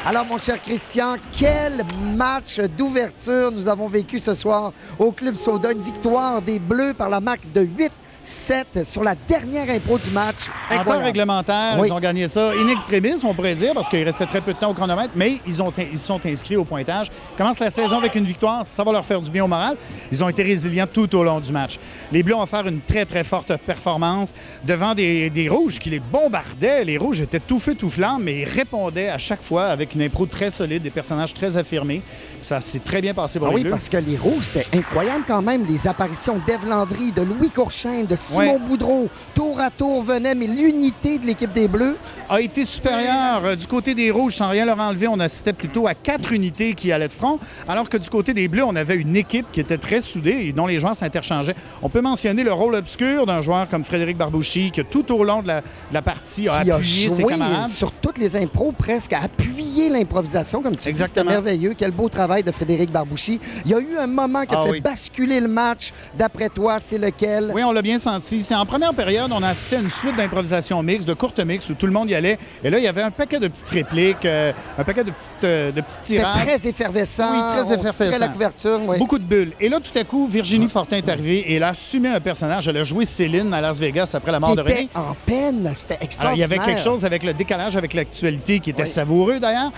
Alors, mon cher Christian, quel match d'ouverture nous avons vécu ce soir au Club Soda. Une victoire des Bleus par la marque de 8-7 sur la dernière impro du match. En temps réglementaire, Oui. ils ont gagné ça in extremis, on pourrait dire, parce qu'il restait très peu de temps au chronomètre, mais ils sont inscrits au pointage. Ils commencent la saison avec une victoire, ça va leur faire du bien au moral. Ils ont été résilients tout au long du match. Les Bleus ont offert une très, très forte performance devant des Rouges qui les bombardaient. Les Rouges étaient tout feu, tout flamme, mais ils répondaient à chaque fois avec une impro très solide, des personnages très affirmés. Ça s'est très bien passé pour les Oui, Bleus. parce que les Rouges, c'était incroyable quand même. Les apparitions d'Ève Landry, de Louis Courchaine, de Simon Boudreau, tour à tour venaient, mais l'unité de l'équipe des Bleus a été supérieure. Du côté des Rouges, sans rien leur enlever, on assistait plutôt à 4 unités qui allaient de front, alors que du côté des Bleus, on avait une équipe qui était très soudée et dont les joueurs s'interchangeaient. On peut mentionner le rôle obscur d'un joueur comme Frédéric Barbouchi, qui tout au long de la partie a appuyé ses camarades. Sur toutes les impros, presque, à appuyer l'improvisation, comme tu dis. C'était merveilleux. Quel beau travail de Frédéric Barbouchi. Il y a eu un moment qui a fait basculer le match. D'après toi, c'est lequel? Oui, on l'a bien senti. C'est en première période, on a assisté à une suite d'improvisation mixte, de courtes mixtes, où tout le monde y allait. Et là, il y avait un paquet de petites répliques, un paquet de petites tirages. C'était très effervescent. Oui, très effervescent. La couverture, oui. Beaucoup de bulles. Et là, tout à coup, Virginie Fortin est arrivée et elle a assumé un personnage. Elle a joué Céline à Las Vegas après la mort de René. En peine. C'était extraordinaire. Alors, il y avait quelque chose avec le décalage avec l'actualité qui était savoureux, d'ailleurs.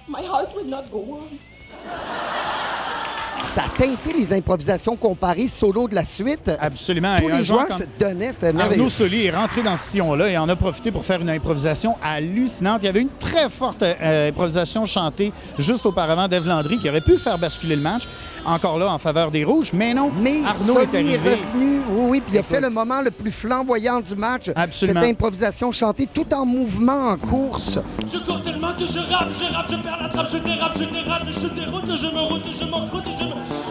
My heart will not go on. Ça a teinté les improvisations comparées solo de la suite. Absolument. Tous les joueurs se donnaient, c'était merveilleux. Arnaud Soli est rentré dans ce sillon-là et en a profité pour faire une improvisation hallucinante. Il y avait une très forte improvisation chantée juste auparavant d'Ève Landry qui aurait pu faire basculer le match, encore là en faveur des Rouges, mais non. Mais Arnaud Soli est arrivé. revenu, oui, puis il a fait le moment le plus flamboyant du match. Absolument. Cette improvisation chantée tout en mouvement, en course. Je cours tellement que je rappe, je perds la trappe, je dérape, je dérape, je déroute, je me route, je m'encroute, je me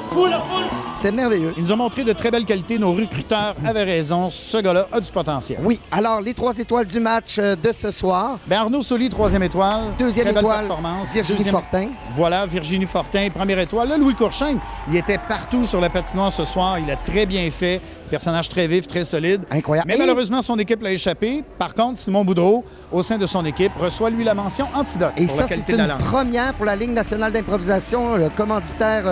fous la foule. C'est merveilleux. Ils nous ont montré de très belles qualités. Nos recruteurs avaient raison. Ce gars-là a du potentiel. Oui. Alors, les 3 étoiles du match de ce soir. Bien, Arnaud Soli, 3e étoile. Deuxième très belle étoile, performance. Virginie Fortin. Voilà, Virginie Fortin, 1re étoile. Là, Louis Courchaine, il était partout sur la patinoire ce soir. Il a très bien fait. Personnage très vif, très solide. Incroyable. Mais malheureusement, son équipe l'a échappé. Par contre, Simon Boudreau, au sein de son équipe, reçoit, lui, la mention antidote Et pour ça, la c'est qualité de la une langue. première pour la Ligue nationale d'improvisation, le commanditaire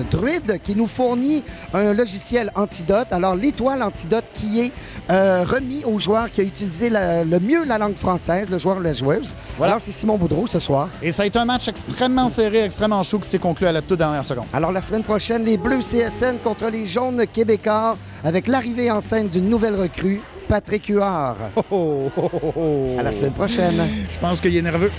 Druide, qui nous fournit un logiciel antidote. Alors, l'étoile antidote qui est remis au joueur qui a utilisé le mieux la langue française, le joueur ou la joueuse. Voilà. Alors, c'est Simon Boudreau ce soir. Et ça a été un match extrêmement serré, extrêmement chaud qui s'est conclu à la toute dernière seconde. Alors, la semaine prochaine, les Bleus CSN contre les Jaunes québécois avec l'arrivée en scène d'une nouvelle recrue, Patrick Huard. À la semaine prochaine. Je pense qu'il est nerveux.